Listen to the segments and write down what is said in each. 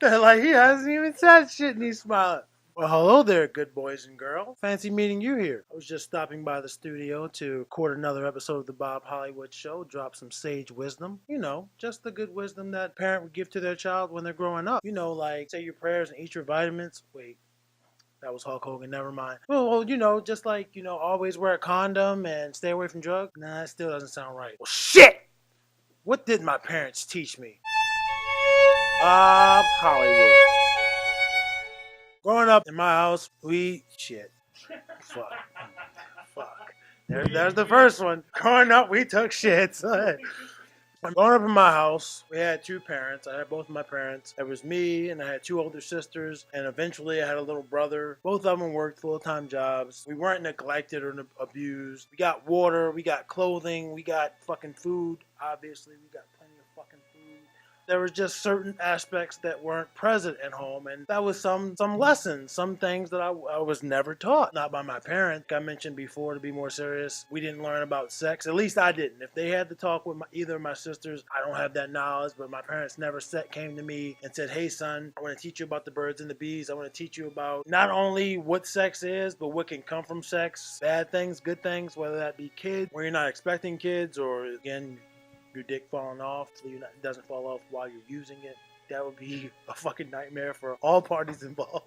Like, he hasn't even said shit and he's smiling. Well, hello there, good boys and girls. Fancy meeting you here. I was just stopping by the studio to record another episode of the Bob Hollywood Show, drop some sage wisdom. You know, just the good wisdom that a parent would give to their child when they're growing up. You know, like say your prayers and eat your vitamins. Wait, that was Hulk Hogan, never mind. Well, you know, just like, you know, always wear a condom and stay away from drugs. Nah, that still doesn't sound right. Well, shit! What did my parents teach me? Bob Hollywood. Growing up in my house, we shit. Fuck. Fuck. There's the first one. Growing up, we took shits. Growing up in my house, we had two parents. I had both of my parents. It was me, and I had two older sisters, and eventually I had a little brother. Both of them worked full-time jobs. We weren't neglected or abused. We got water, we got clothing, we got fucking food. Obviously, we got plenty of fucking food. There was just certain aspects that weren't present at home, and that was some lessons, some things that I was never taught, not by my parents. Like I mentioned before, to be more serious, we didn't learn about sex. At least I didn't. If they had to talk with either of my sisters, I don't have that knowledge, but my parents never came to me and said, hey son, I want to teach you about the birds and the bees. I want to teach you about not only what sex is, but what can come from sex, bad things, good things, whether that be kids, where you're not expecting kids, or again, your dick falling off, so it doesn't fall off while you're using it. That would be a fucking nightmare for all parties involved.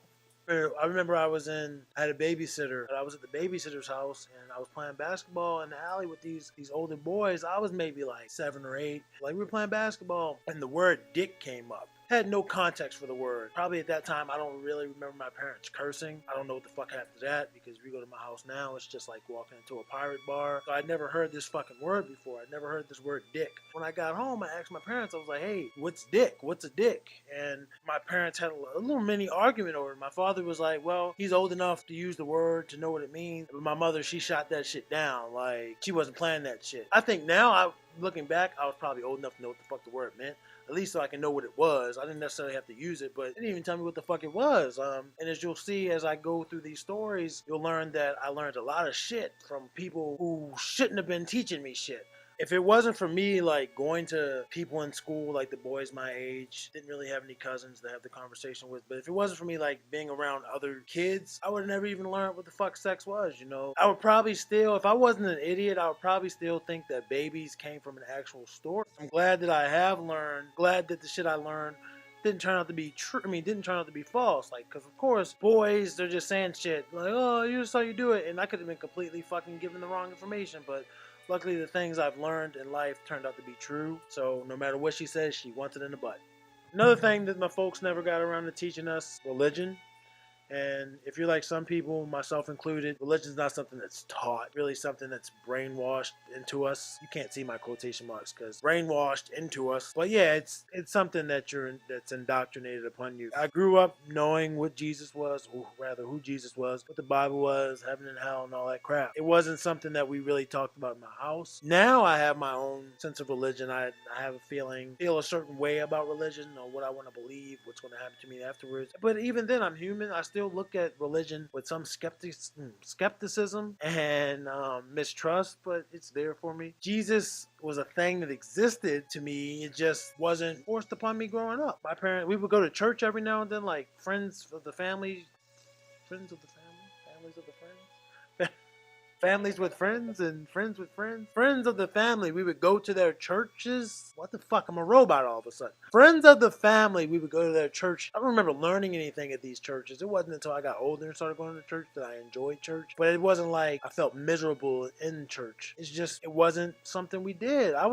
I remember I had a babysitter. I was at the babysitter's house and I was playing basketball in the alley with these older boys. I was maybe like 7 or 8. Like we were playing basketball and the word dick came up. Had no context for the word. Probably at that time, I don't really remember my parents cursing. I don't know what the fuck happened to that, because if you go to my house now, it's just like walking into a pirate bar. So I'd never heard this fucking word before. I'd never heard this word dick. When I got home, I asked my parents, I was like, hey, what's dick? What's a dick? And my parents had a little mini argument over it. My father was like, well, he's old enough to use the word, to know what it means. But my mother, she shot that shit down. Like, she wasn't playing that shit. I think now, looking back, I was probably old enough to know what the fuck the word meant. At least so I can know what it was. I didn't necessarily have to use it, but it didn't even tell me what the fuck it was. And as you'll see as I go through these stories, you'll learn that I learned a lot of shit from people who shouldn't have been teaching me shit. If it wasn't for me, like, going to people in school, like the boys my age, didn't really have any cousins to have the conversation with, but if it wasn't for me, like, being around other kids, I would have never even learned what the fuck sex was, you know? I would probably still, if I wasn't an idiot, I would probably still think that babies came from an actual story. I'm glad that I have learned, glad that the shit I learned didn't turn out to be true. I mean, didn't turn out to be false. Like, because of course, boys, they're just saying shit. Like, oh, you just saw you do it. And I could have been completely fucking given the wrong information, but luckily, the things I've learned in life turned out to be true. So no matter what she says, she wants it in the butt. Another thing that my folks never got around to teaching us, religion. And if you're like some people, myself included, religion's not something that's taught, really something that's brainwashed into us. You can't see my quotation marks because brainwashed into us. But yeah, it's something that's indoctrinated upon you. I grew up knowing what Jesus was, or rather who Jesus was, what the Bible was, heaven and hell and all that crap. It wasn't something that we really talked about in my house. Now I have my own sense of religion. I have feel a certain way about religion, or what I want to believe, what's going to happen to me afterwards. But even then, I'm human. I still look at religion with some skepticism and mistrust, but it's there for me. Jesus was a thing that existed to me. It just wasn't forced upon me growing up. My parents, we would go to church every now and then, like friends of the family, families of the friends. Families with friends and friends with friends. Friends of the family, we would go to their churches. What the fuck? I'm a robot all of a sudden. Friends of the family, we would go to their church. I don't remember learning anything at these churches. It wasn't until I got older and started going to church that I enjoyed church. But it wasn't like I felt miserable in church. It's just, it wasn't something we did. I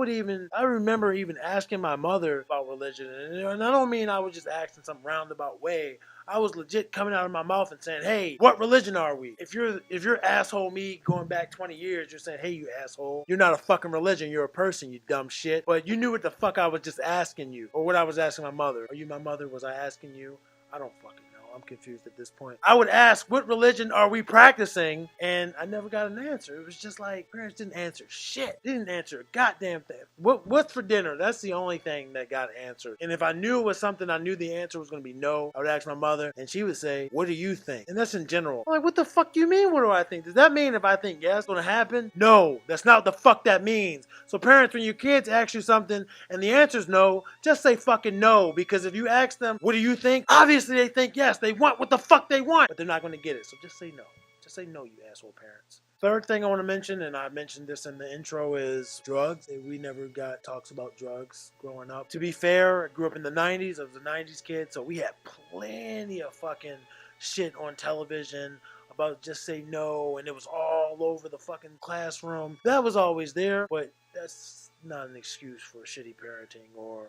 remember even asking my mother about religion. And I don't mean I was just asking some roundabout way. I was legit coming out of my mouth and saying, hey, what religion are we? If you're asshole me going back 20 years, you're saying, hey, you asshole, you're not a fucking religion, you're a person, you dumb shit. But you knew what the fuck I was just asking you, or what I was asking my mother. Are you my mother? Was I asking you? I don't fucking know. I'm confused at this point. I would ask, what religion are we practicing? And I never got an answer. It was just like, parents didn't answer shit. They didn't answer a goddamn thing. What's for dinner? That's the only thing that got answered. And if I knew it was something, I knew the answer was going to be no, I would ask my mother, and she would say, what do you think? And that's in general. I'm like, what the fuck do you mean, what do I think? Does that mean if I think yes, it's going to happen? No, that's not what the fuck that means. So parents, when your kids ask you something and the answer's no, just say fucking no. Because if you ask them, what do you think? Obviously they think yes. They want what the fuck they want, but they're not going to get it. So just say no. Just say no, you asshole parents. Third thing I want to mention, and I mentioned this in the intro, is drugs. We never got talks about drugs growing up. To be fair, I grew up in the 90s. I was a 90s kid, so we had plenty of fucking shit on television about just say no, and it was all over the fucking classroom. That was always there, but that's not an excuse for shitty parenting, or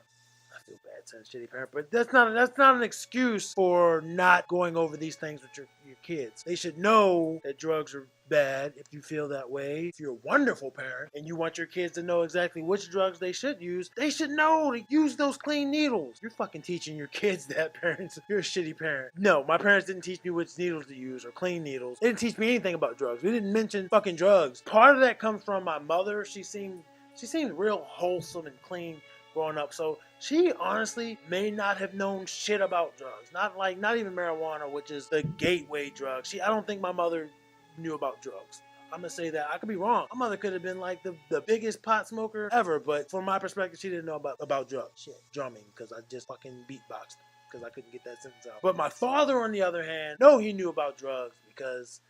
I feel bad saying shitty parent, but that's not an excuse for not going over these things with your kids. They should know that drugs are bad if you feel that way. If you're a wonderful parent and you want your kids to know exactly which drugs they should know to use those clean needles. You're fucking teaching your kids that, parents. You're a shitty parent. No, my parents didn't teach me which needles to use or clean needles. They didn't teach me anything about drugs. We didn't mention fucking drugs. Part of that comes from my mother. She seemed real wholesome and clean growing up, so she honestly may not have known shit about drugs. Not even marijuana, which is the gateway drug. I don't think my mother knew about drugs. I'm gonna say that. I could be wrong. My mother could have been like the biggest pot smoker ever, but from my perspective, she didn't know about drugs. Shit, drumming, because I just fucking beatboxed because I couldn't get that sentence out. But my father, on the other hand, no, he knew about drugs, because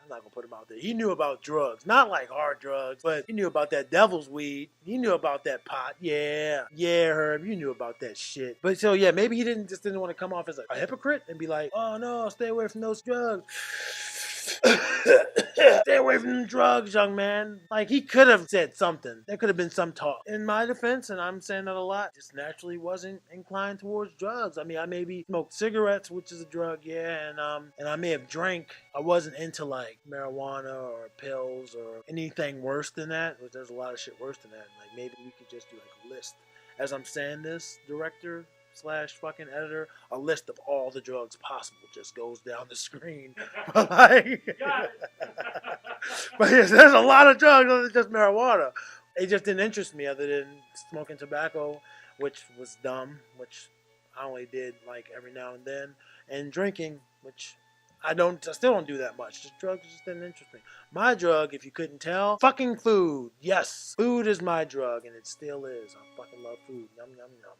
I'm not gonna put him out there. He knew about drugs, not like hard drugs, but he knew about that devil's weed. He knew about that pot. Yeah, Herb, you knew about that shit. But so yeah, maybe he didn't want to come off as a hypocrite and be like, oh no, stay away from those drugs. Stay away from the drugs, young man. Like, he could have said something. There could have been some talk. In my defense, and I'm saying that a lot, just naturally wasn't inclined towards drugs. I mean, I maybe smoked cigarettes, which is a drug, yeah, and I may have drank. I wasn't into like marijuana or pills or anything worse than that. There's a lot of shit worse than that. Like, maybe we could just do like a list. As I'm saying this, director / fucking editor, a list of all the drugs possible just goes down the screen. But like, but yes, there's a lot of drugs other than just marijuana. It just didn't interest me other than smoking tobacco, which was dumb, which I only did like every now and then, and drinking, which I still don't do that much. Just drugs just didn't interest me. My drug, if you couldn't tell, fucking food. Yes, food is my drug, and it still is. I fucking love food. Yum, yum, yum.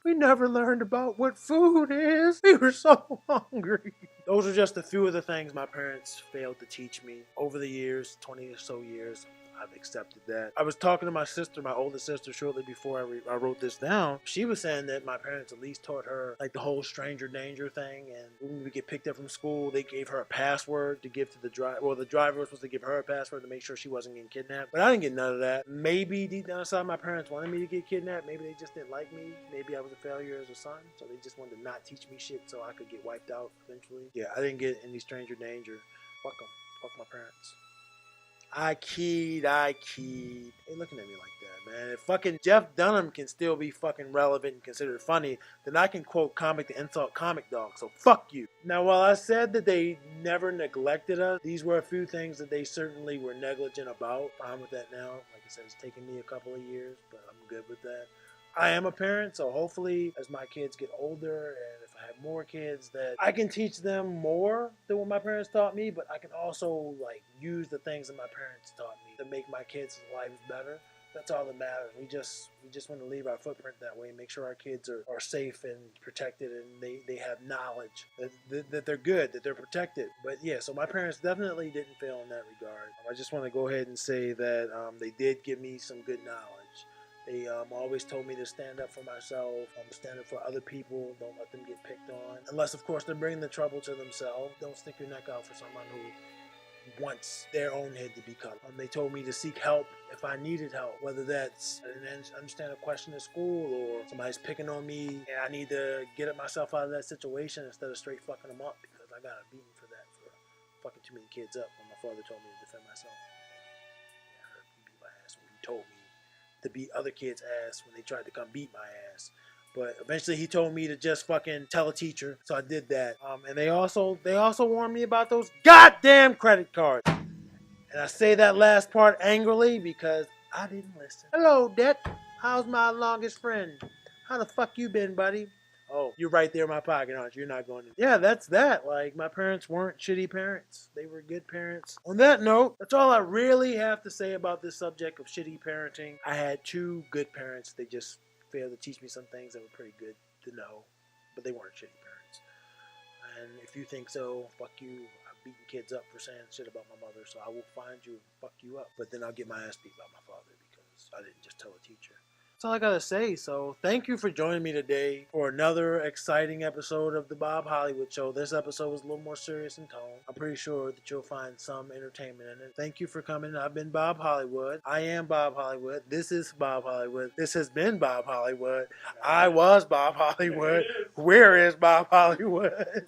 We never learned about what food is. We were so hungry. Those are just a few of the things my parents failed to teach me over the years, 20 or so years. I've accepted that. I was talking to my sister, my oldest sister, shortly before I wrote this down. She was saying that my parents at least taught her like the whole stranger danger thing. And when we get picked up from school, they gave her a password to give to the driver. Well, the driver was supposed to give her a password to make sure she wasn't getting kidnapped. But I didn't get none of that. Maybe deep down inside, my parents wanted me to get kidnapped. Maybe they just didn't like me. Maybe I was a failure as a son. So they just wanted to not teach me shit so I could get wiped out eventually. Yeah, I didn't get any stranger danger. Fuck them. Fuck my parents. I keyed. They looking at me like that, man. If fucking Jeff Dunham can still be fucking relevant and considered funny, then I can quote comic to insult comic dog, so fuck you. Now, while I said that they never neglected us, these were a few things that they certainly were negligent about. I'm with that now. Like I said, it's taken me a couple of years, but I'm good with that. I am a parent, so hopefully as my kids get older and if I have more kids, that I can teach them more than what my parents taught me, but I can also like use the things that my parents taught me to make my kids' lives better. That's all that matters. We just want to leave our footprint that way, make sure our kids are safe and protected, and they have knowledge that they're good, that they're protected. But yeah, so my parents definitely didn't fail in that regard. I just want to go ahead and say that they did give me some good knowledge. They always told me to stand up for myself, stand up for other people, don't let them get picked on. Unless, of course, they're bringing the trouble to themselves. Don't stick your neck out for someone who wants their own head to be cut. They told me to seek help if I needed help, whether that's I didn't understand a question at school or somebody's picking on me and I need to get myself out of that situation instead of straight fucking them up because I got a beating for that, for fucking too many kids up when my father told me to defend myself. Yeah, I heard he beat my ass when he told me to beat other kids' ass when they tried to come beat my ass. But eventually he told me to just fucking tell a teacher, so I did that. And they also warned me about those goddamn credit cards. And I say that last part angrily because I didn't listen. Hello, Det. How's my longest friend? How the fuck you been, buddy? Oh, you're right there in my pocket, aren't you? You're not going to. Yeah, that's that. Like, my parents weren't shitty parents. They were good parents. On that note, that's all I really have to say about this subject of shitty parenting. I had 2 good parents. They just failed to teach me some things that were pretty good to know, but they weren't shitty parents. And if you think so, fuck you. I've beaten kids up for saying shit about my mother, so I will find you and fuck you up. But then I'll get my ass beat by my father because I didn't just tell a teacher. That's all I gotta say. So thank you for joining me today for another exciting episode of the Bob Hollywood Show. This episode was a little more serious in tone. I'm pretty sure that you'll find some entertainment in it. Thank you for coming. I've been Bob Hollywood. I am Bob Hollywood. This is Bob Hollywood. This has been Bob Hollywood. I was Bob Hollywood. Where is Bob Hollywood?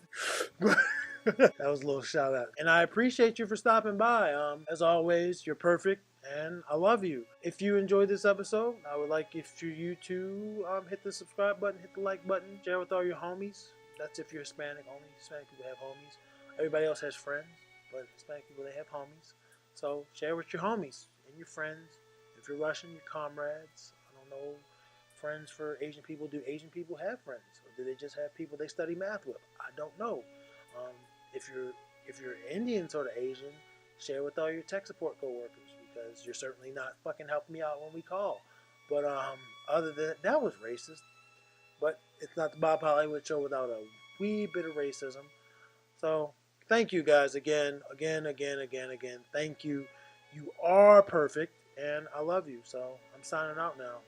That was a little shout out. And I appreciate you for stopping by. As always, you're perfect. And I love you. If you enjoyed this episode, I would like if you to hit the subscribe button, hit the like button, share with all your homies. That's if you're Hispanic. Only Hispanic people have homies. Everybody else has friends, but Hispanic people, they have homies. So share with your homies and your friends. If you're Russian, your comrades. I don't know. Friends for Asian people. Do Asian people have friends, or do they just have people they study math with? I don't know. If you're Indian sort of Asian, share with all your tech support coworkers. Because you're certainly not fucking helping me out when we call. But other than that was racist. But it's not the Bob Hollywood Show without a wee bit of racism. So thank you guys again. Thank you. You are perfect, and I love you. So I'm signing out now.